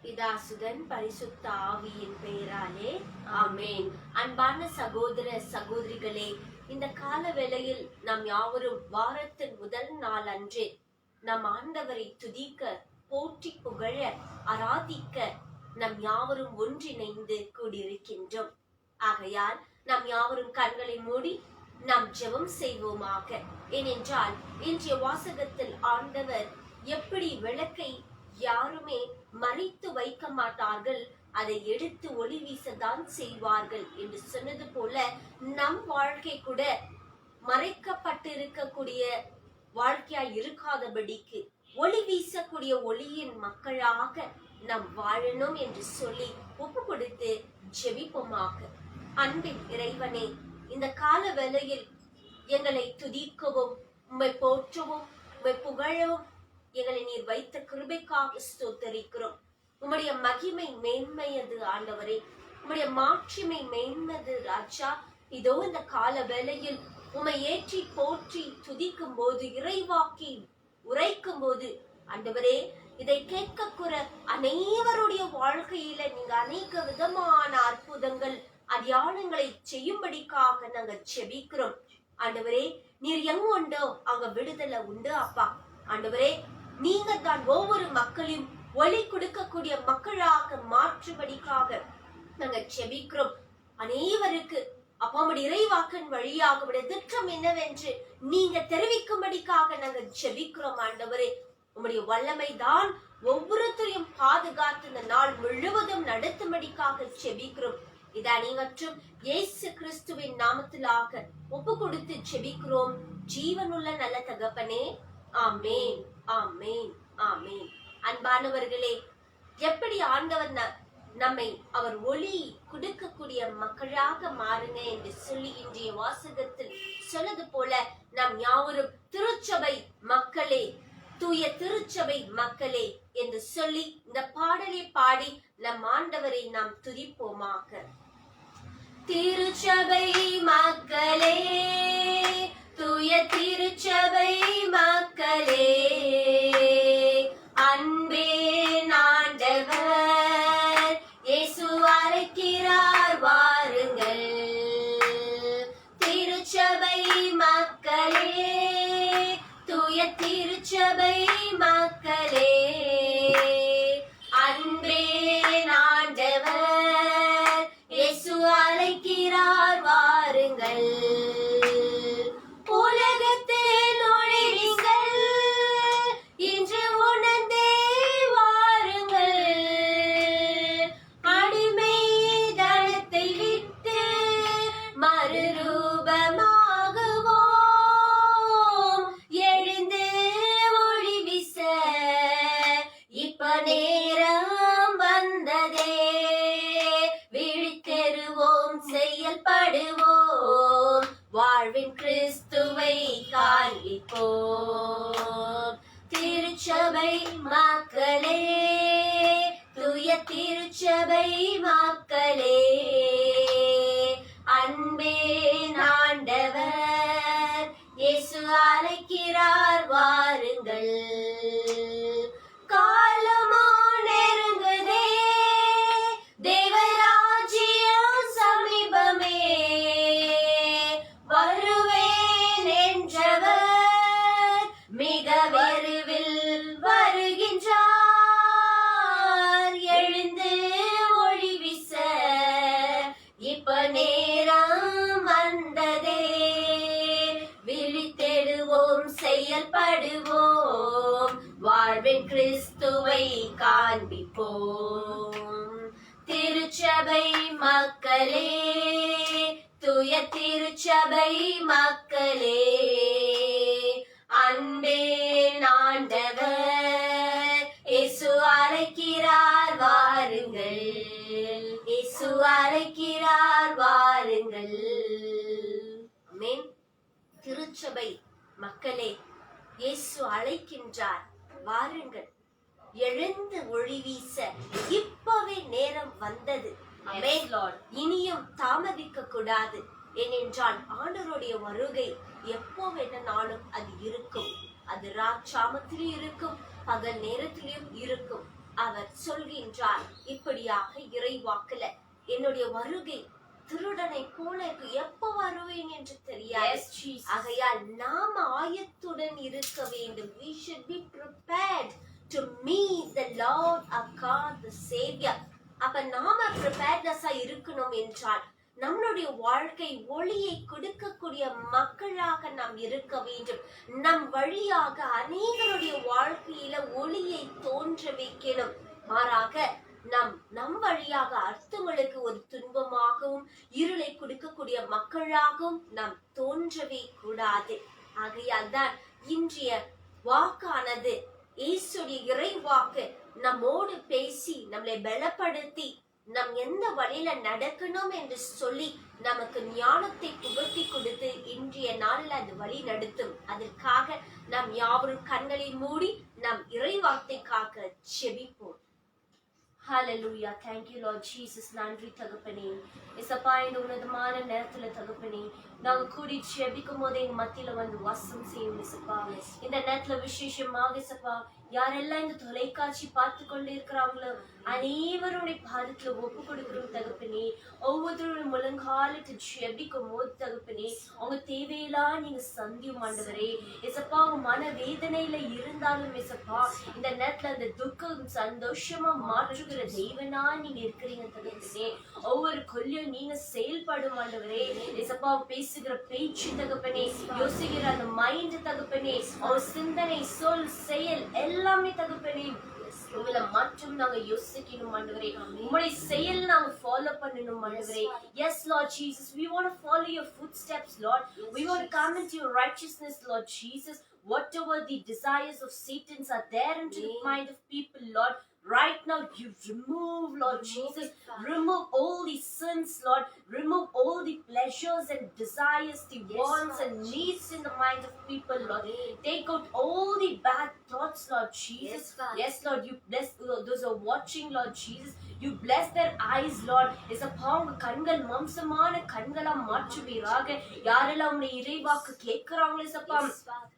பிதாசுதன் பரிசுத்த ஆவியின் பெயராலே ஆமென். அன்பான சகோதர சகோதரிகளே, இந்த கால வேளையில் நாம் யாவரும் வாரத்தின் முதல் நாள் அன்று நம் ஆண்டவரை துதிக்க, போற்றி புகழ, ஆராதிக்க நம் யாவரும் ஒன்றிணைந்து கூடியிருக்கின்றோம். ஆகையால் நாம் யாவரும் கண்களை மூடி நாம் ஜெபம் செய்வோமாக. ஏனென்றால் இன்றைய வாசகத்தில் ஆண்டவர் எப்படி விளக்கை யாருமே மறைத்து வைக்க மாட்டார்கள், அதை எடுத்து ஒளி வீசதான் செய்வார்கள் என்று சொன்னது போல நம் வாழ்க்கை கூட மறைக்கப்பட்டிருக்கக்கூடிய வாழ்க்கையாய் இருக்காதபடிக்கு ஒளி வீசக்கூடிய ஒளியின் மக்களாக நாம் வாழணும் என்று சொல்லி ஒப்பு கொடுத்து ஜெபிப்போமாக. அன்பின் இறைவனே, இந்த கால வேளையில் எங்களை துதிக்கவும், உம்மை போற்றவும், உம்மை புகழவும் எங்களை நீர் வைத்த கிருபைக்காக ஸ்தோத்தரிக்கிறோம். உம்முடைய மகிமை மேன்மையது ஆண்டவரே, உம்முடைய மாட்சிமை மேன்மது ராஜா. இதோ இந்த கால வேளையில் உம்மை ஏற்றி போற்றி துதிக்கும் போது, இறைவாக்கி உரைக்கும் போது ஆண்டவரே, இதை கேட்கக்கூட அனைவருடைய வாழ்க்கையில நீங்க அநேக விதமான அற்புதங்கள் அடையாளங்களை செய்யும்படிக்காக நாங்க செபிக்கிறோம். ஆண்டவரே, நீர் எங்க உண்டோ அங்க விடுதலை உண்டு அப்பா. ஆண்டவரே, நீங்க தான் ஒவ்வொரு மக்களையும் ஒளி கொடுக்கக்கூடிய மக்களாக மாற்றும்படிக்காக நாங்க செபிக்கிறோம். அனைவருக்கு அப்பா உம்முடைய இறைவாக்கின் வழியாக உம்முடைய திட்டம் என்னவென்று நீங்க தெரிவிக்கும்படிக்காக நாங்க செபிக்கிறோம். ஆண்டவரே, உம்முடைய வல்லமை தான் ஒவ்வொருத்தரையும் பாதுகாத்து இந்த நாள் முழுவதும் நடத்தும்படிக்காக செபிக்கிறோம். இதை அனைவற்றும் இயேசு கிறிஸ்துவின் நாமத்திலாக ஒப்பு கொடுத்து செபிக்கிறோம் ஜீவனுள்ள நல்ல தகப்பனே. ஆமேன், ஆமேன், ஆமேன். அன்பானவர்களே, எப்படி ஆண்டவர் நம்மை அவர் ஒளி கொடுக்கக்கூடிய மக்களாக மாறுங்க என்று சொல்லி இன்றைய வாசகத்தில் சொன்னது போல நாம் யாவரும் திருச்சபை மக்களே, தூய திருச்சபை மக்களே என்று சொல்லி இந்த பாடலை பாடி நம் ஆண்டவரை நாம் துதிப்போமாக. திருச்சபை மக்களே, தூய திருச்சபை மக்களே, அன்பே ஆண்டவர் இயேசு அழைக்கிறார் வாருங்கள். திருச்சபை மக்களே, தூய திருச்சபை மக்களே, அன்பே ஆண்டவர் இயேசு அழைக்கிறார் வாருங்கள். உலகத்தில் நுழையுங்கள், இன்று உணர்ந்தே வாருங்கள். அடிமை தனத்தை விட்டு மறுரூபமாகுவோம். எழுந்து ஒளி வீச இப்ப நேரம் வந்ததே. விழித்தெருவோம், செயல்படுவோம், வாழ்வின் கிறிஸ்துவை காண்பிப்போம். திருச்சபை மக்களே, தூய திருச்சபை மக்களே, அன்பே ஆண்டவர் இயேசு அழைக்கிறார் வாருங்கள். காலமோ நெருங்குதே, தேவராஜ்யம் சமீபமே. வருவேன் என்றவர் மிக விரைவில் வருகின்றார். எழுந்து ஒளி வீச இப்ப நேரம் வந்ததே. விழித்தெடுவோம், செயல்படுவோம், வாழ்வின் கிறிஸ்துவை காண்பிப்போம். திருச்சபை மக்களே, தூய திருச்சபை மக்களே, அன்பே ஆண்டவர் இயேசு அழைக்கிறார் வாருங்கள். இயேசு அழைக்கிறார் வாருங்கள். ஆமென். திருச்சபை மக்களே, இயேசு அழைக்கின்றார் வாருங்கள். எழுந்து ஒளி வீச இப்பவே நேரம் வந்தது. இனியும் தாமதிக்க கூடாது. ஏனென்றால் ஆண்டவருடைய வருகை எப்போ வேணாலும் அது இருக்கும். அது ராட்சாமத்திலும் இருக்கும், பகல் நேரத்திலும் இருக்கும். ஆக அவர் சொல்கின்றார் இப்படியாக இறைவாக்குல, என்னுடைய வருகை திருடனை போல இருக்கு, எப்ப வருவேன் என்று தெரியாது. ஆகையால் நாம் ஆயத்துடன் இருக்க வேண்டும். We should be prepared to meet the Lord our God, the Savior. அப்ப நாம preparedness-ஆ இருக்கணும் என்றால் நம்மளுடைய வாழ்க்கை ஒளியை கொடுக்கக்கூடிய மக்களாக நாம் இருக்க வேண்டும். நம் வழியாக அநேகருடைய வாழ்க்கையில ஒளியை தோன்ற வைக்கணும். மாறாக நம் வழியாக அடுத்தவங்களுக்கு ஒரு துன்பமாகவும் இருளை கொடுக்கக்கூடிய மக்களாகவும் நாம் தோன்றவே கூடாது. ஆகையால் தான் இன்றைய வாக்கானது, இயேசுடைய இறை வாக்கு நம்மோடு பேசி நம்மளை பலப்படுத்தி நம் எந்த வழியில நடக்கணும் என்று சொல்லி நமக்கு ஞானத்தை புகட்டி கொடுத்து இன்றைய நாளில் அது வழி நடத்தும். அதற்காக நாம் யாவரும் கண்களை மூடி நம் இறைவார்த்தைக்காக ஜெபிப்போம். Hallelujah. Thank you Lord Jesus. நன்றி தகப்பனே. இயேசப்பா, இந்த உன்னதமான நேரத்துல தகப்பனே, நாங்க கூடி ஜெபிக்கும் போதே எங்க மத்தியில வந்து வாசம் செய்யும் இயேசப்பா. இந்த நேரத்துல விசேஷமாக இயேசப்பா, யாரெல்லாம் இந்த தொலைக்காட்சி பார்த்து கொண்டு இருக்கிறாங்களோ அனைவருடைய பாதத்துல ஒப்பு கொடுக்கிறோம் தகப்பனே. ஒவ்வொருத்தருடைய முழங்காலுக்கு ஜெபிக்கும் போது தகப்பனே, அவங்க தேவையெல்லாம் நீங்க சந்தியும் ஆண்டவரே. இயேசப்பா, அவங்க மன வேதனையில இருந்தாலும் இயேசப்பா, இந்த நேரத்துல அந்த துக்கம் சந்தோஷமா மாற்றுகிற தெய்வனா நீங்க இருக்கிறீங்க தகப்பனே. ஒவ்வொரு கொல்லியும் நீங்க செயல்படும் ஆண்டவரே. இயேசப்பா, பேசுகிற பேச்சு தகப்பனே, யோசிக்கிற அந்த மைண்ட் தகப்பனே, அவர் சிந்தனை, சொல், செயல் எல்லாமே தகப்பனே உங்களை மாற்றும் நாங்க யோசிக்கணும் ஆண்டவரே. உங்களுடைய செயல் நாங்க ஃபாலோ பண்ணணும் ஆண்டவரே. Yes Lord Jesus, we want to follow your footsteps Lord. We want to come into your righteousness Lord Jesus. Whatever the desires of Satan are there into the mind of people Lord, right now you remove Lord Jesus, remove all the sins Lord, remove all the pleasures and desires, the wants and needs in the mind of people Lord. Take out all the bad thoughts Lord Jesus. Yes Lord, you bless those who are watching Lord Jesus. You bless their eyes Lord. இயேசப்பா, உங்க கண்கள் மாம்சமான கண்களா மாற்றுவீராக. யாரெல்லாம் உங்களுடைய இறைவாக்கு கேட்கிறாங்களோ இயேசப்பா,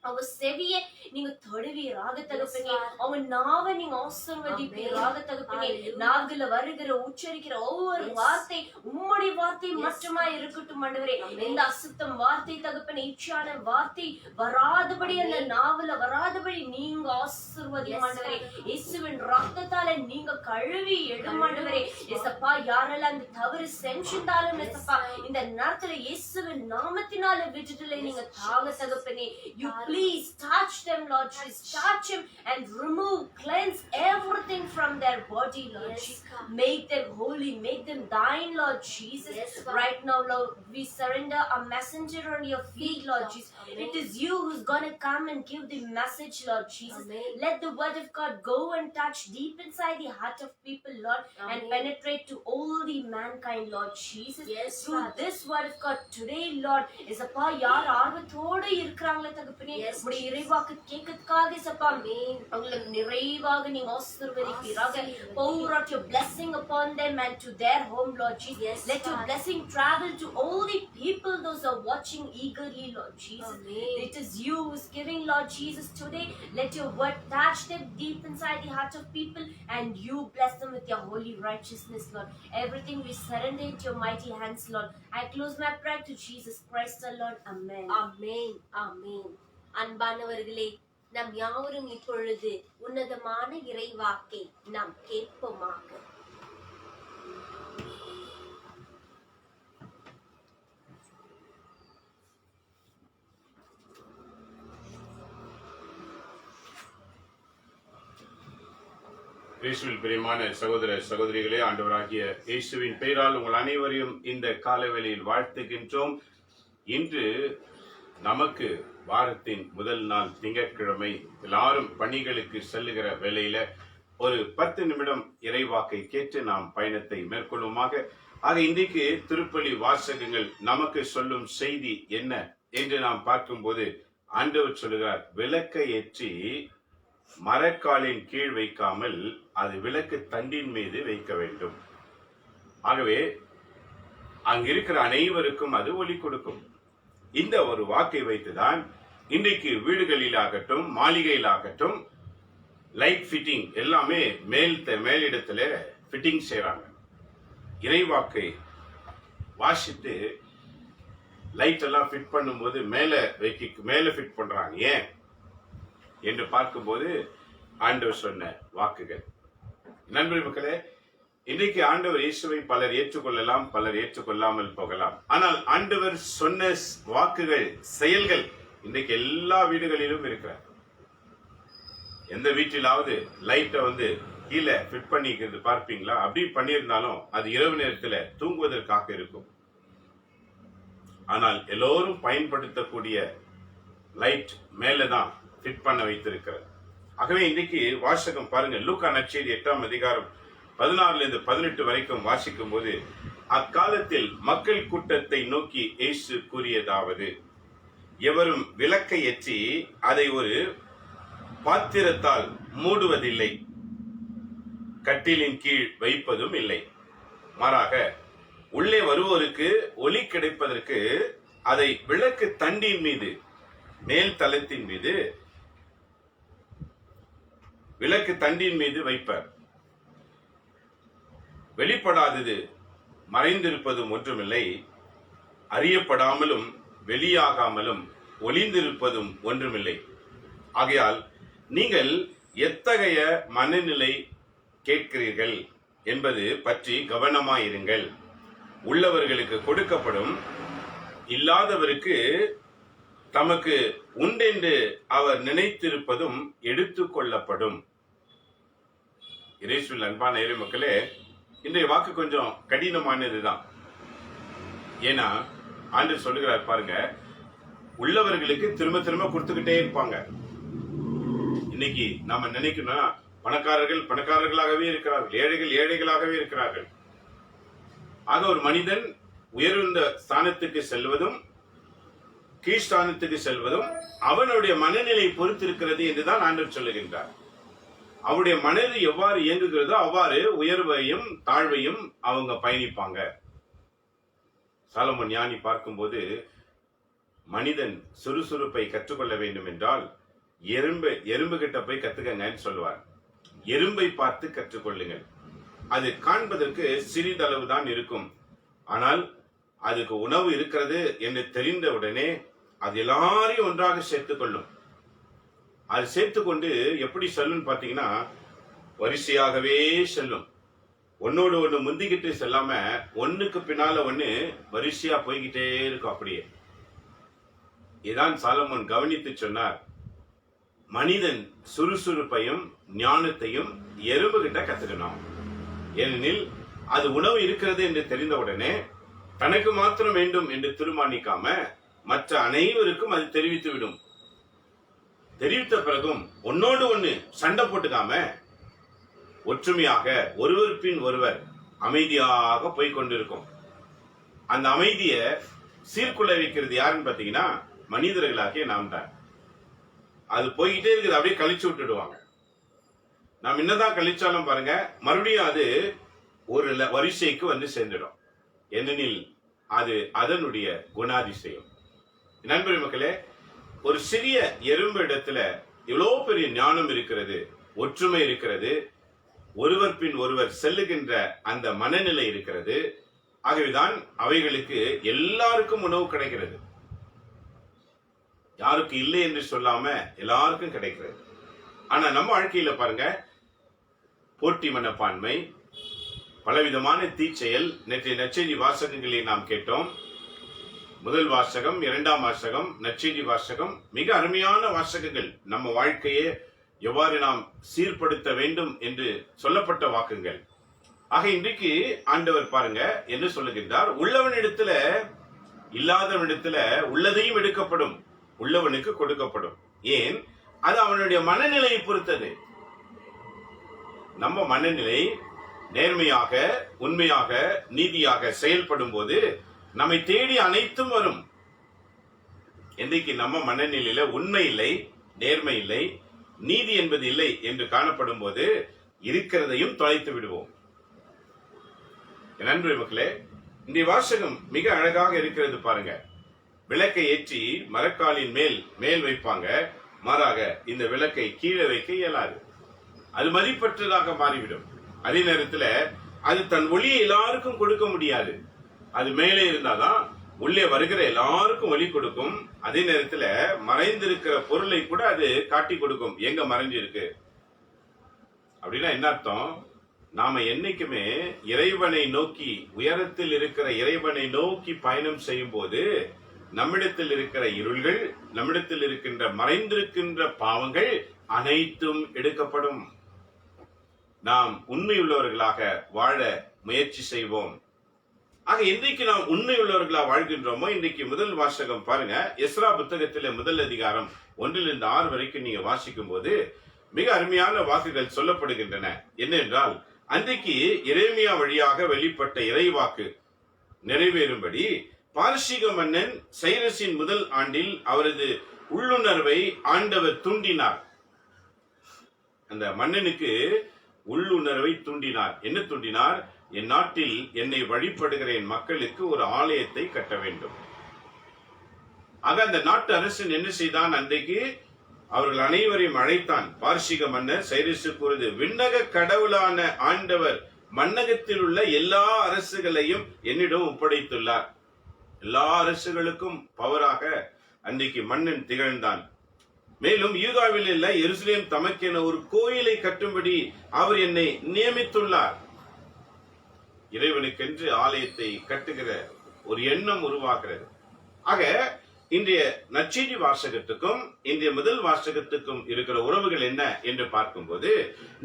அவங்க செவியை நீங்க தொடுவீராக தகப்பனே. அவங்க நாவை நீங்க ஆசீர்வதிப்பீராக தகப்பனே. நாவுல வருகிற உச்சரிக்கிற ஒவ்வொரு வார்த்தை உம்முடைய வார்த்தை மட்டுமா இருக்கட்டும் ஆண்டவரே. எந்த அசுத்தம் வார்த்தை தகப்பனே, இச்சான வார்த்தை வராதபடி, அந்த நாவுல வராதபடி நீங்க ஆசீர்வதியும் ஆண்டவரே. இயேசுவின் ரத்தத்தால நீங்க கழுவி எடுமா ஆண்டவரே. இயேசப்பா, யாரெல்லாம் அந்த தவறு செஞ்சிருந்தாலும் இயேசப்பா, இந்த நேரத்துல இயேசுவின் நாமத்தினால விடுதலை நீங்க தாங்க தகப்பனே. You please touch them Lord Jesus. Touch him and remove, cleanse everything from their body Lord Jesus. Make them holy, make them thine Lord Jesus. Right now Lord, we surrender a messenger on your feet Lord Jesus. It is you who's gonna come and give the message Lord Jesus. Let the word of God go and touch deep inside the heart of people Lord, and penetrate to all the mankind Lord Jesus. Through this word of God today Lord, இயேசப்பா, யார் ஆர்வத்தோட இருக்கிறாங்களே தகப்பனே, உம்முடைய இறைவாக்கு கேட்கிறதுக்காக இயேசப்பா, அவங்களை நிறைவாக நீங்க ஆசீர்வதிப்பீராக. Pour out your blessing upon them and to their home Lord Jesus. Let your blessing travel to all the people, those who are watching eagerly Lord Jesus. It is you who is giving Lord Jesus today. Let your word touch them deep inside the heart of people, and you bless them with your holy righteousness Lord. Everything we surrender into your mighty hands Lord. I close my prayer to Jesus Christ the Lord. Amen. Amen. Amen. அன்பானவர்களே, நாம் யாவரும் இப்பொழுது உன்னதமான இறைவாக்கை நாம் கேட்போமாக. இயேசுவில் பிரியமான சகோதர சகோதரிகளே, ஆண்டவராகிய இயேசுவின் பெயரால் உங்கள் அனைவரையும் இந்த காலவேளையில் வாழ்த்துகின்றோம். இன்று நமக்கு வாரத்தின் முதல் நாள் திங்கட்கிழமை. எல்லாரும் பணிகளுக்கு செல்லுகிற வேளையில ஒரு 10 நிமிடம் இறைவாக்கை கேட்டு நாம் பயணத்தை மேற்கொள்ளுமாக. ஆக இன்றைக்கு திருப்பலி வாசகங்கள் நமக்கு சொல்லும் செய்தி என்ன என்று நாம் பார்க்கும்போது, ஆண்டவர் சொல்லுகிறார், விளக்கை ஏற்றி மரக்காலின் கீழ் வைக்காமல் அது விளக்கு தண்டின் மீது வைக்க வேண்டும். ஆகவே அங்கிருக்கிற அனைவருக்கும் அது ஒளி கொடுக்கும். இந்த ஒரு வாக்கை வைத்துதான் இன்றைக்கு வீடுகளிலாகட்டும் மாளிகையிலாகட்டும் லைட் ஃபிட்டிங் எல்லாமே மேலிடத்துல ஃபிட்டிங் செய்றாங்க. இறைவாக்கை வாசித்து லைட் எல்லாம் ஃபிட் பண்ணும்போது மேல ஃபிட் பண்றாங்க. ஏன் என்று பார்க்கும்போது ஆண்டவர் சொன்ன வாக்குகள். நண்பர் மக்களே, இன்றைக்கு ஆண்டவர் இயேசுவை பலர் ஏற்றுக்கொள்ளலாம், பலர் ஏற்றுக்கொள்ளாமல் போகலாம். ஆனால் ஆண்டவர் சொன்ன வாக்குகள், செயல்கள் இன்றைக்கு எல்லா வீடுகளிலும் இருக்கிறார். எந்த வீட்டிலாவது லைட்டை கீழே ஃபிட் பண்ணிக்கிறது பார்ப்பீங்களா? அப்படி பண்ணியிருந்தாலும் அது இரவு நேரத்தில் தூங்குவதற்காக இருக்கும். ஆனால் எல்லோரும் பயன்படுத்தக்கூடிய லைட் மேலதான் ஃபிட் பண்ண வைத்திருக்கிறது. ஆகவே இன்னைக்கு வாசகம் பாருங்க, லூக்கா நற்செய்தி 8ஆம் அதிகாரம் 16-18 வரைக்கும் வாசிக்கும் போது, அக்காலத்தில் மக்கள் கூட்டத்தை நோக்கி இயேசு கூறியதாவது, எவரும் விளக்கை ஏற்றி அதை ஒரு பாத்திரத்தால் மூடுவதில்லை, கட்டிலின் கீழ் வைப்பதும் இல்லை. மாறாக உள்ளே வருவோருக்கு ஒளி கிடைப்பதற்கு அதை விளக்கு தண்டின் மீது, மேல் தளத்தின் மீது, விளக்கு தண்டின் மீது வைப்பார். வெளிப்படாதது மறைந்திருப்பதும் ஒன்றுமில்லை, அறியப்படாமலும் வெளியாகாமலும் ஒளிந்திருப்பதும் ஒன்றுமில்லை. ஆகையால் நீங்கள் எத்தகைய மனநிலை கேட்கிறீர்கள் என்பது பற்றி கவனமாயிருங்கள். உள்ளவர்களுக்கு கொடுக்கப்படும், இல்லாதவருக்கு தமக்கு உண்டென்று அவர் நினைத்திருப்பதும் எடுத்துக் கொள்ளப்படும். இயேசுவில் அன்பான இறை மக்களே, இன்றைய வாக்கு கொஞ்சம் கடினமானதுதான். ஏன்னா ஆண்டவர் சொல்லுகிறார் பாருங்க, உள்ளவர்களுக்கு திரும்ப திரும்ப கொடுத்துக்கிட்டே இருப்பாங்க. இன்னைக்கு நாம நினைக்கணும், பணக்காரர்கள் பணக்காரர்களாகவே இருக்கிறார்கள், ஏழைகள் ஏழைகளாகவே இருக்கிறார்கள். ஆக ஒரு மனிதன் உயர்ந்த ஸ்தானத்துக்கு செல்வதும் கீழ்ஸ்தானத்துக்கு செல்வதும் அவனுடைய மனநிலை பொறுத்திருக்கிறது என்றுதான் ஆண்டவர் சொல்லுகின்றார். அவருடைய மனது எவ்வாறு இயங்குகிறதோ அவ்வாறு உயர்வையும் தாழ்வையும் அவங்க பயணிப்பாங்க. சாலமோன் ஞானி பார்க்கும்போது, மனிதன் சுறுசுறுப்பை கற்றுக்கொள்ள வேண்டும் என்றால் எறும்பு கிட்ட போய் கத்துக்கங்கன்னு சொல்லுவார். எறும்பை பார்த்து கற்றுக்கொள்ளுங்கள். அது காண்பதற்கு சிறிதளவு தான் இருக்கும். ஆனால் அதுக்கு உணவு இருக்கிறது என்று தெரிந்த உடனே அது எல்லாரையும் ஒன்றாக சேர்த்துக் கொள்ளும். அது சேர்த்துக்கொண்டு எப்படி செல்லும் பாத்தீங்கன்னா, வரிசையாகவே செல்லும். ஒன்னோடு ஒண்ணு முந்திக்கிட்டு செல்லாம ஒண்ணுக்கு பின்னால ஒண்ணு வரிசையா போய்கிட்டே இருக்கும். அப்படியே இதான் சாலமோன் கவனித்து சொன்னார், மனிதன் சுறுசுறுப்பையும் ஞானத்தையும் எறும்பு கிட்ட கத்துக்கணும். ஏனெனில் அது உணவு இருக்கிறது என்று தெரிந்தவுடனே தனக்கு மாத்திரம் வேண்டும் என்று தீர்மானிக்காம மற்ற அனைவருக்கும் அது தெரிவித்து விடும். தெரிவித்த பிறகும் ஒன்னோடு ஒண்ணு சண்டை போட்டுக்காம ஒற்றுமையாக ஒருவர் பின் ஒருவர் அமைதியாக போய்கொண்டிருக்கும். அந்த அமைதியை சீர்குலை வைக்கிறது யாருன்னு பாத்தீங்கன்னா, மனிதர்களாகிய நாம் தான். அது போய்கிட்டே இருக்குது, அப்படியே கழிச்சு விட்டுடுவாங்க. நாம் என்னதான் கழிச்சாலும் பாருங்க, மறுபடியும் அது ஒரு வரிசைக்கு சேர்ந்துடும். ஏனெனில் அது அதனுடைய குணாதிசயம். நண்பர் மக்களே, ஒரு சிறிய எறும்பு இடத்துல இவ்வளவு பெரிய ஞானம் இருக்கிறது, ஒற்றுமை இருக்கிறது, ஒருவர் பின் ஒருவர் செல்லுகின்ற அந்த மனநிலை இருக்கிறது. ஆகவேதான் அவைகளுக்கு எல்லாருக்கும் உணவு கிடைக்கிறது. யாருக்கு இல்லை என்று சொல்லாம எல்லாருக்கும் கிடைக்கிறது. ஆனா நம்ம வாழ்க்கையில பாருங்க, போட்டி மனப்பான்மை, பலவிதமான தீச்செயல். நேற்றைய நற்செய்தி வாசகங்களை நாம் கேட்டோம். முதல் வாசகம், இரண்டாம் வாசகம், நற்செய்தி வாசகம் மிக அருமையான வாசகங்கள். நம்ம வாழ்க்கையை எவ்வாறு நாம் சீர்படுத்த வேண்டும் என்று சொல்லப்பட்ட வாக்குகள். ஆக இன்றைக்கு ஆண்டவர் பாருங்க என்ன சொல்லுகின்றார், உள்ளவனிடத்துல இல்லாதவனிடத்துல உள்ளதையும் எடுக்கப்படும், உள்ளவனுக்கு கொடுக்கப்படும். ஏன்? அது அவனுடைய மனநிலையை பொறுத்தது. நம்ம மனநிலை நேர்மையாக, உண்மையாக, நீதியாக செயல்படும் போது நம்மை தேடி அனைத்தும் வரும். இன்றைக்கு நம்ம மனநிலையில உண்மை இல்லை, நேர்மை இல்லை, நீதி என்பது இல்லை என்று காணப்படும் போது இருக்கிறதையும் தொலைத்து விடுவோம். நண்பர்களே மக்களே, இந்த வாசகம் மிக அழகாக இருக்கிறது பாருங்க. விளக்கை ஏற்றி மரக்காலின் மேல் வைப்பாங்க, மாறாக இந்த விளக்கை கீழே வைக்க இயலாது. அது மதிப்பற்றதாக மாறிவிடும். அதே நேரத்துல அது தன் ஒளியை எல்லாருக்கும் கொடுக்க முடியாது. அது மேலே இருந்தாதான் உள்ளே வருகிற எல்லாருக்கும் ஒளி கொடுக்கும். அதே நேரத்துல மறைந்திருக்கிற பொருளை கூட அது காட்டி கொடுக்கும், எங்க மறைஞ்சிருக்கு அப்படின்னா என்ன அர்த்தம்? நாம என்னைக்குமே இறைவனை நோக்கி, உயரத்தில் இருக்கிற இறைவனை நோக்கி பயணம் செய்யும் போது நம்மிடத்தில் இருக்கிற இருள்கள், நம்மிடத்தில் இருக்கின்ற மறைந்திருக்கின்ற பாவங்கள் அனைத்தும் எடுக்கப்படும். நாம் உண்மையுள்ளவர்களாக வாழ முயற்சி செய்வோம். ஆக இன்றைக்கு நாம் உண்மையுள்ளவர்களா வாழ்கின்றோமோ? இன்றைக்கு முதல் வாசகம் பாருங்க, எஸ்ரா புத்தகத்திலே முதல் அதிகாரம் 1-6 வரைக்கும் நீங்க வாசிக்கும் போது மிக அருமையான வாக்குகள் சொல்லப்படுகின்றன. என்னென்றால், அன்றைக்கு எரேமியா வழியாக வெளிப்பட்ட இறைவாக்கு நிறைவேறும்படி பாரசீக மன்னன் சைரஸின் முதல் ஆண்டில் அவரது உள்ளுணர்வை ஆண்டவர் தூண்டினார். அந்த மன்னனுக்கு உள்ளுணர்வை தூண்டினார். என்ன தூண்டினார்? என் நாட்டில் என்னை வழிபடுகிற என் மக்களுக்கு ஒரு ஆலயத்தை கட்ட வேண்டும். ஆக அந்த நாட்டு அரசன் என்ன செய்தான்? அன்றைக்கு அவர்கள் அனைவரையும் அழைத்தான். பாரசீக மன்னர் சைரசு கூறுது, விண்ணக கடவுளான ஆண்டவர் மன்னகத்தில் உள்ள எல்லா அரசுகளையும் என்னிடம் ஒப்படைத்துள்ளார். எல்லா அரசுகளுக்கும் பவராக அன்றைக்கு மன்னன் திகழ்ந்தான். மேலும் யூதாவில் உள்ள எருசலேம் தமக்கென ஒரு கோயிலை கட்டும்படி அவர் என்னை நியமித்துள்ளார். இறைவனுக்கென்று ஆலயத்தை கட்டுகிற ஒரு எண்ணம் உருவாகிறது. ஆக இன்றைய நற்செய்தி வாசகத்துக்கும் இன்றைய முதல் வாசகத்துக்கும் இருக்கிற உறவுகள் என்ன என்று பார்க்கும்போது,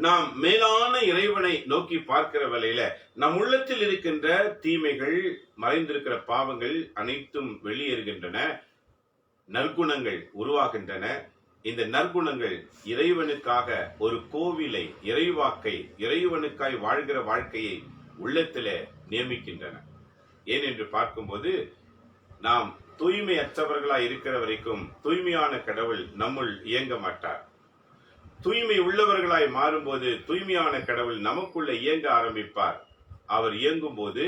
நாம் மேலான இறைவனை நோக்கி பார்க்கிற வேளையில நம் உள்ளத்தில் இருக்கின்ற தீமைகள், மறைந்திருக்கிற பாவங்கள் அனைத்தும் வெளியேறுகின்றன, நற்குணங்கள் உருவாகின்றன. இந்த நற்குணங்கள் இறைவனுக்காக ஒரு கோவிலை, இறைவாக்கை, இறைவனுக்காய் வாழ்கிற வாழ்க்கையை உள்ளத்திலே நியமிக்கின்றன. ஏன் என்று பார்க்கும்போது, நாம் தூய்மையற்றவர்களாய் இருக்கிற வரைக்கும் தூய்மையான கடவுள் நம்முள் இயங்க மாட்டார். தூய்மை உள்ளவர்களாய் மாறும்போது தூய்மையான கடவுள் நமக்குள்ள இயங்க ஆரம்பிப்பார். அவர் இயங்கும் போது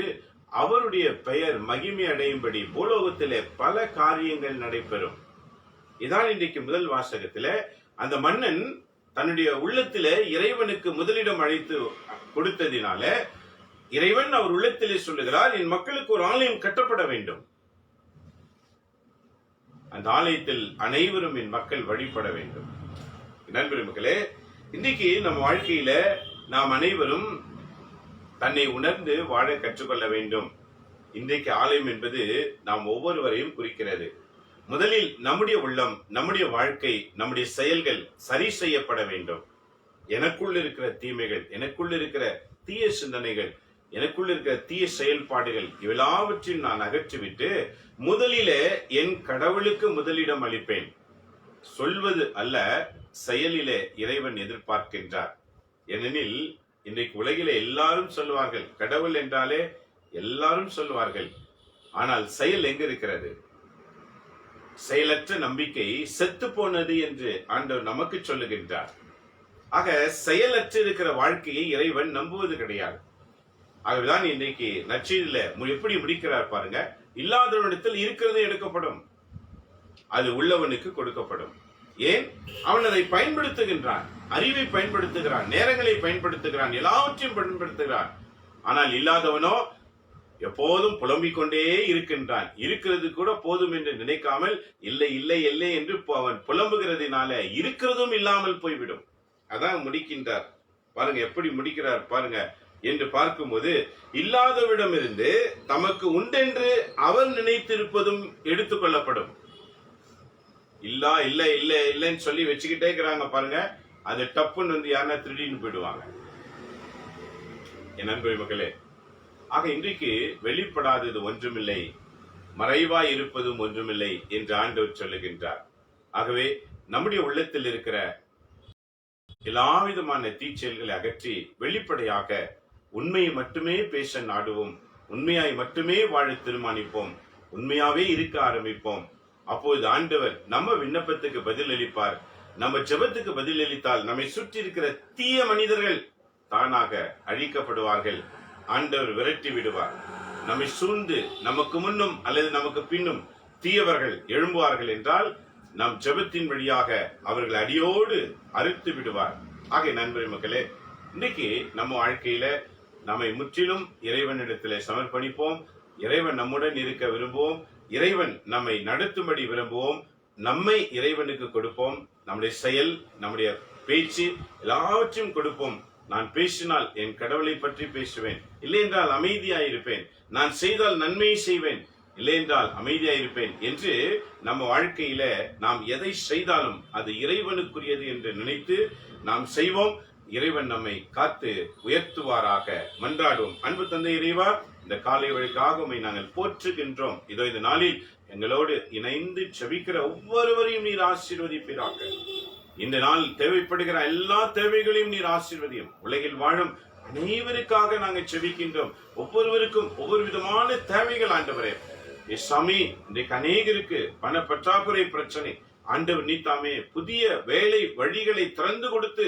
அவருடைய பெயர் மகிமை அடையும்படி பூலோகத்திலே பல காரியங்கள் நடைபெறும். இதான் இன்றைக்கு முதல் வாசகத்திலே அந்த மன்னன் தன்னுடைய உள்ளத்திலே இறைவனுக்கு முதலிடம் அழைத்து கொடுத்ததினால இறைவன் அவர் உள்ளத்திலே சொல்லுகிறார், என் மக்களுக்கு ஒரு ஆலயம் கட்டப்பட வேண்டும். அந்த ஆலயத்தில் அனைவரும் என் மக்கள் வழிபட வேண்டும். நண்பர்களே, இன்றைக்கு நம்ம வாழ்க்கையில நாம் அனைவரும் தன்னை உணர்ந்து வாழ கற்றுக்கொள்ள வேண்டும். இன்றைக்கு ஆலயம் என்பது நாம் ஒவ்வொருவரையும் குறிக்கிறது. முதலில் நம்முடைய உள்ளம், நம்முடைய வாழ்க்கை, நம்முடைய செயல்கள் சரி செய்யப்பட வேண்டும். எனக்குள் இருக்கிற தீமைகள், எனக்குள் இருக்கிற தீய சிந்தனைகள், எனக்குள்ள இருக்கிற தீய செயல்பாடுகள் எல்லாவற்றையும் நான் அகற்றிவிட்டு முதலிலே என் கடவுளுக்கு முதலிடம் அளிப்பேன். சொல்வது அல்ல, செயலிலே இறைவன் எதிர்பார்க்கின்றார். ஏனெனில் இன்றைக்கு உலகிலே எல்லாரும் சொல்வார்கள், கடவுள் என்றாலே எல்லாரும் சொல்வார்கள். ஆனால் செயல் எங்க இருக்கிறது? செயலற்ற நம்பிக்கை செத்து போனது என்று ஆண்டவர் நமக்கு சொல்லுகின்றார். ஆக செயலற்று இருக்கிற வாழ்க்கையை இறைவன் நம்புவது கிடையாது. ஆகவேதான் இன்றைக்கு நற்செய்தியில எப்படி முடிக்கிறார் பாருங்க, இல்லாதவனிடத்தில் இருக்கிறது எடுக்கப்படும், அது உள்ளவனுக்கு கொடுக்கப்படும். ஏன்? அவன் அதை பயன்படுத்துகின்றான், அறிவை பயன்படுத்துகிறான், நேரங்களை பயன்படுத்துகிறான், எல்லாவற்றையும் பயன்படுத்துகிறான். ஆனால் இல்லாதவனோ எப்போதும் புலம்பிக் கொண்டே இருக்கின்றான். இருக்கிறது கூட போதும் என்று நினைக்காமல் இல்லை இல்லை இல்லை என்று அவன் புலம்புகிறதுனால இருக்கிறதும் இல்லாமல் போய்விடும். அதான் முடிக்கின்றார் பாருங்க, எப்படி முடிக்கிறார் பாருங்க என்று பார்க்கும்போது, இல்லாதவிடமிருந்து தமக்கு உண்டென்று அவர் நினைத்திருப்பதும் எடுத்துக்கொள்ளப்படும். இல்ல இல்ல இல்ல இல்லன்னு சொல்லி வச்சுக்கிட்டே இருக்கிறாங்க பாருங்க, அது டப்புன்னு வந்து யாருன்னா திருடின்னு போயிடுவாங்க. என் நண்பர் மக்களே, ஆக இன்றைக்கு வெளிப்படாதது ஒன்றுமில்லை, மறைவாய் இருப்பதும் ஒன்றுமில்லை என்று ஆண்டவர் சொல்லுகின்றார். ஆகவே நம்முடைய உள்ளத்தில் இருக்கிற எல்லா விதமான தீச்செயல்களை அகற்றி வெளிப்படையாக உண்மையை மட்டுமே பேச நாடுவோம், உண்மையாய் மட்டுமே வாழ தீர்மானிப்போம், உண்மையாவே இருக்க ஆரம்பிப்போம். அப்போது ஆண்டவர் நம்ம விண்ணப்பத்துக்கு பதில் அளிப்பார். நம்ம ஜெபத்துக்கு பதில் அளித்தால் நம்மை சுற்றி இருக்கிற தீய மனிதர்கள் தானாக அழிக்கப்படுவார்கள். ஆண்டவர் விரட்டி விடுவார். நம்மை சூழ்ந்து நமக்கு முன்னும் அல்லது நமக்கு பின்னும் தீயவர்கள் எழும்புவார்கள் என்றால் நம் ஜெபத்தின் வழியாக அவர்கள் அடியோடு அறுத்து விடுவார். ஆகிய நண்பர் மக்களே, இன்னைக்கு நம்ம வாழ்க்கையில நம்மை முற்றிலும் இறைவனிடத்திலே சமர்ப்பணிப்போம். இறைவன் நம்முடன் இருக்க விரும்புவோம். இறைவன் நம்மை நடத்தும்படி விரும்புவோம். நம்மை இறைவனுக்கு கொடுப்போம். நம்முடைய செயல், நம்முடைய பேச்சு எல்லாவற்றையும் கொடுப்போம். நான் பேசினால் என் கடவுளை பற்றி பேசுவேன், இல்லை என்றால் அமைதியாயிருப்பேன். நான் செய்தால் நன்மையை செய்வேன், இல்லை என்றால் அமைதியாயிருப்பேன் என்று நம்ம வாழ்க்கையில நாம் எதை செய்தாலும் அது இறைவனுக்குரியது என்று நினைத்து நாம் செய்வோம். இறைவன் நம்மை காத்து உயர்த்துவாராக. மன்றாடுவோம். அன்பு தந்தை இறைவா, இந்த காலை வழிக்காக உம்மை நாங்கள் போற்றுகின்றோம். இதோ இந்த நாளில் எங்களோடு இணைந்து ஜெபிக்கிற ஒவ்வொருவரையும் நீர் ஆசீர்வதிப்பீராக. இந்த நாள் தேவைப்படுகிற எல்லா தேவைகளையும் நீர் ஆசீர்வதியும். உலகில் வாழும் அனைவருக்காக நாங்கள் ஜெபிக்கின்றோம். ஒவ்வொருவருக்கும் ஒவ்வொரு விதமான தேவைகள் ஆண்டவரே. சாமி, இன்றைக்கு அநேகருக்கு பண பற்றாக்குறை பிரச்சனை. ஆண்டவர் நீத்தாமே புதிய வேலை வழிகளை திறந்து கொடுத்து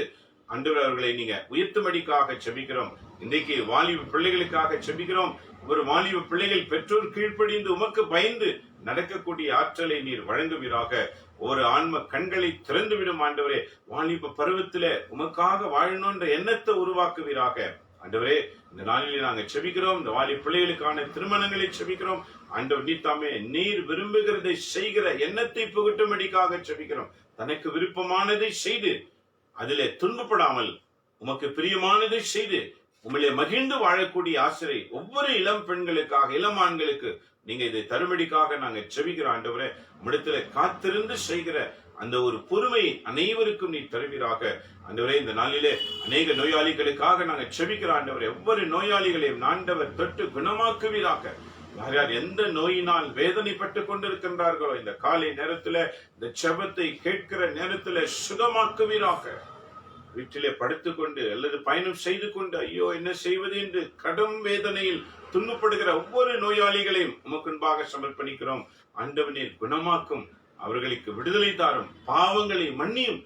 ஆண்டவர் அவர்களை நீங்க உயர்த்தும்படிக்காக செபிக்கிறோம். இன்றைக்கு வாலிப பிள்ளைகளுக்காக செபிக்கிறோம். ஒரு வாலிப பிள்ளைகள் பெற்றோர் கீழ்ப்படிந்து உமக்கு பயந்து நடக்கக்கூடிய ஆற்றலை நீர் வழங்குவீராக. ஒரு ஆன்ம கண்களை திறந்து விடும் ஆண்டவரே. வாலிப பருவத்தில உமக்காக வாழணும்ன்ற எண்ணத்தை உருவாக்குவீராக. ஆண்டவரே, இந்த நாளிலே நாங்கள் செபிக்கிறோம். இந்த வாலிப பிள்ளைகளுக்கான திருமணங்களை செபிக்கிறோம். ஆண்டவர் நீத்தாமே நீர் விரும்புகிறதை செய்கிற எண்ணத்தை புகட்டும்படிக்காக செபிக்கிறோம். தனக்கு விருப்பமானதை செய்து அதிலே துன்பப்படாமல் உமக்கு பிரியமானதை செய்து உம்மிலே மகிழ்ந்து வாழக்கூடிய ஆசிரை ஒவ்வொரு இளம் பெண்களுக்காக, இளம் ஆண்களுக்கு நீங்க இதை தரும்படிக்காக நாங்க செபிக்கிறோம். ஆண்டவரே, உம்மிடத்துல காத்திருந்து செய்கிற அந்த ஒரு பொறுமை அனைவருக்கும் நீ தருவீராக. ஆண்டவரே, இந்த நாளிலே அநேக நோயாளிகளுக்காக நாங்க செபிக்கிறோம். ஆண்டவரே, ஒவ்வொரு நோயாளிகளையும் ஆண்டவர் தொட்டு குணமாக்குவீராக. யார் யார் எந்த நோயினால் வேதனைப்பட்டு கொண்டிருக்கின்றார்களோ இந்த காலை நேரத்துல, இந்த செபத்தை கேட்கிற நேரத்துல சுகமாக்குவீராக. வீட்டிலே படுத்துக்கொண்டு அல்லது பயணம் செய்து கொண்டு ஐயோ என்ன செய்வது என்று கடும் வேதனையில் துன்பப்படுகிற ஒவ்வொரு நோயாளிகளையும் உமக்குன்பாக சமர்ப்பணிக்கிறோம். ஆண்டவனீர் குணமாக்கும், அவர்களுக்கு விடுதலை தாரும், பாவங்களை மன்னியும்,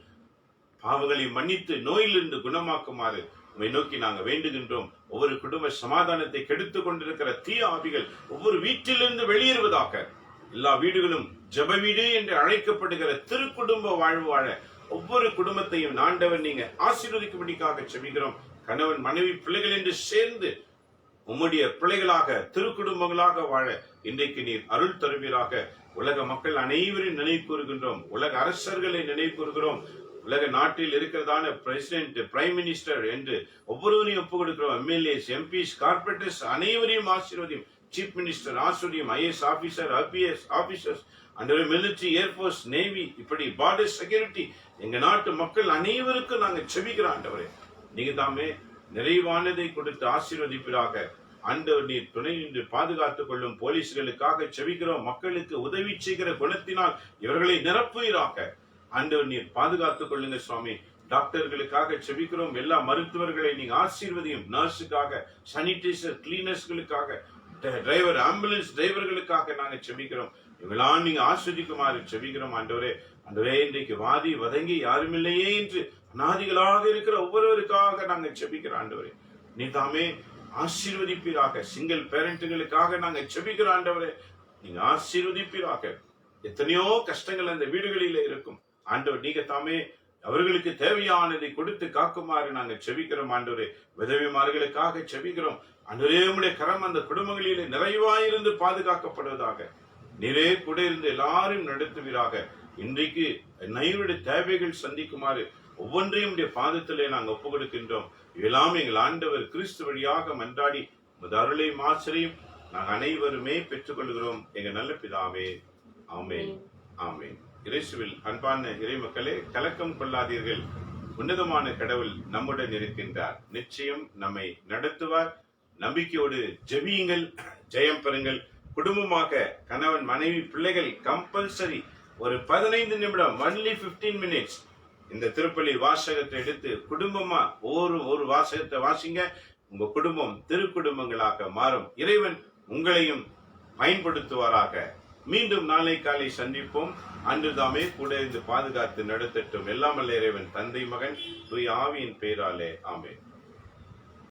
பாவங்களை மன்னித்து நோயிலிருந்து குணமாக்குமாறு உம்மை நோக்கி நாங்கள் வேண்டுகின்றோம். ஒவ்வொரு குடும்ப சமாதானத்தை கெடுத்துக் கொண்டிருக்கிற தீய ஆவிகள் ஒவ்வொரு வீட்டிலிருந்து வெளியேறுவதாக. எல்லா வீடுகளும் ஜெப வீடு என்று அழைக்கப்படுகிற திருக்குடும்ப வாழ்வு வாழ ஒவ்வொரு குடும்பத்தையும் ஆண்டவர் நீங்க ஆசீர்வதிக்கும்படிக்காக செபிக்கிறோம். கணவன் மனைவி பிள்ளைகள் என்று சேர்ந்து உம்முடைய பிள்ளைகளாக திருக்குடும்பங்களாக வாழ இன்றைக்கு நீர் அருள் தருவீராக. உலக மக்கள் அனைவரையும் நினைவு கூறுகின்றோம். உலக அரசர்களை நினைவு கூறுகிறோம். உலக நாட்டில் இருக்கிறதான பிரசிடென்ட், பிரைம் மினிஸ்டர் என்று ஒவ்வொருவரையும் ஒப்புக் கொடுக்கிறோம். எம்எல்ஏஸ், எம்பிஸ், கார்பரேட்டர்ஸ் அனைவரையும் ஆசீர்வதியும். சீஃப் மினிஸ்டர் ஆசீர்வதியும். IAS officer, IPS officers, under military, air force, navy, இப்படி பார்டர் செக்யூரிட்டி, எங்க நாட்டு மக்கள் அனைவருக்கும் நாங்கள் செபிக்கிறோம். ஆண்டவரே, நீங்க தாமே நிறைவானதை கொடுத்து ஆசீர்வதிப்பீராக. ஆண்டவர் நீர் துணை நின்று பாதுகாத்துக் கொள்ளும். போலீஸ்களுக்காக செபிக்கிறோம். மக்களுக்கு உதவி செய்கிற குணத்தினால் இவர்களை நிரப்புவீராக. ஆண்டவர் நீர் பாதுகாத்துக் கொள்ளுங்க சுவாமி. டாக்டர்களுக்காக செபிக்கிறோம். எல்லா மருத்துவர்களை நீங்க ஆசீர்வதியும். நர்ஸுக்காக, சானிடைசர், கிளீனர்ஸ்களுக்காக, டிரைவர், ஆம்புலன்ஸ் டிரைவர்களுக்காக நாங்க செபிக்கிறோம். இவெல்லாம் நீங்க ஆஸ்வதிக்குமாறு செபிக்கிறோம். ஆண்டவரே, ஆண்டவரே, இன்றைக்கு வாதி வதங்கி யாரும் இல்லையே என்று அநாதிகளாக இருக்கிற ஒவ்வொருவருக்காக நாங்க செபிக்கிறோம். ஆண்டவரே, நீ தாமே ஆசீர்வதிப்பீராக. சிங்கிள் பேரண்ட்டுகளுக்காக நாங்க செபிக்கிறோம். ஆண்டவரே, நீங்க ஆசீர்வதிப்பீராக. எத்தனையோ கஷ்டங்கள் அந்த வீடுகளில இருக்கும். ஆண்டவர் நீங்க தாமே அவர்களுக்கு தேவையானதை கொடுத்து காக்குமாறு நாங்கள் செபிக்கிறோம். ஆண்டவரே, விதவைமார்களுக்காக செபிக்கிறோம். ஆண்டவரே, உம்முடைய கரம் அந்த குடும்பங்களிலே நிறைவாயிருந்து பாதுகாக்கப்படுவதாக. நீரே கூட இருந்து எல்லாரும் நடத்துவீராக. இன்றைக்கு நைருடைய தேவைகள் சந்திக்குமாறு ஒவ்வொன்றையும் உடைய பாதத்திலே நாங்கள் ஒப்புக் கொடுக்கின்றோம். இதெல்லாம் எங்கள் ஆண்டவர் கிறிஸ்து வழியாக மன்றாடி அருளையும் ஆசிரியும் நாங்கள் அனைவருமே பெற்றுக் கொள்கிறோம். எங்க நல்ல பிதாவே, ஆமென், ஆமென். இயேசுவில் அன்பான இறை மக்களே, கலக்கம் கொள்ளாதீர்கள். உன்னதமான கடவுள் நம்முடன் இருக்கின்றார். நிச்சயம் நம்மை நடத்துவார். நம்பிக்கையோடு ஜெபியுங்கள், ஜெயம் பெறுங்கள். குடும்பமாக கணவன், மனைவி, பிள்ளைகள் கம்பல்சரி ஒரு 15 நிமிடம், only 15 minutes இந்த திருப்பலி வாசகத்தை எடுத்து குடும்பமா ஒரு வாசகத்தை வாசிங்க. உங்க குடும்பம் திருக்குடும்பங்களாக மாறும். இறைவன் உங்களையும் பயன்படுத்துவாராக. மீண்டும் நாளை காலை சந்திப்போம். அன்று தாமே கூட இருந்து பாதுகாத்து நடத்தட்டும். எல்லாம் வல்ல இறைவன், தந்தை, மகன், தூய ஆவியின் பெயராலே. ஆமென்.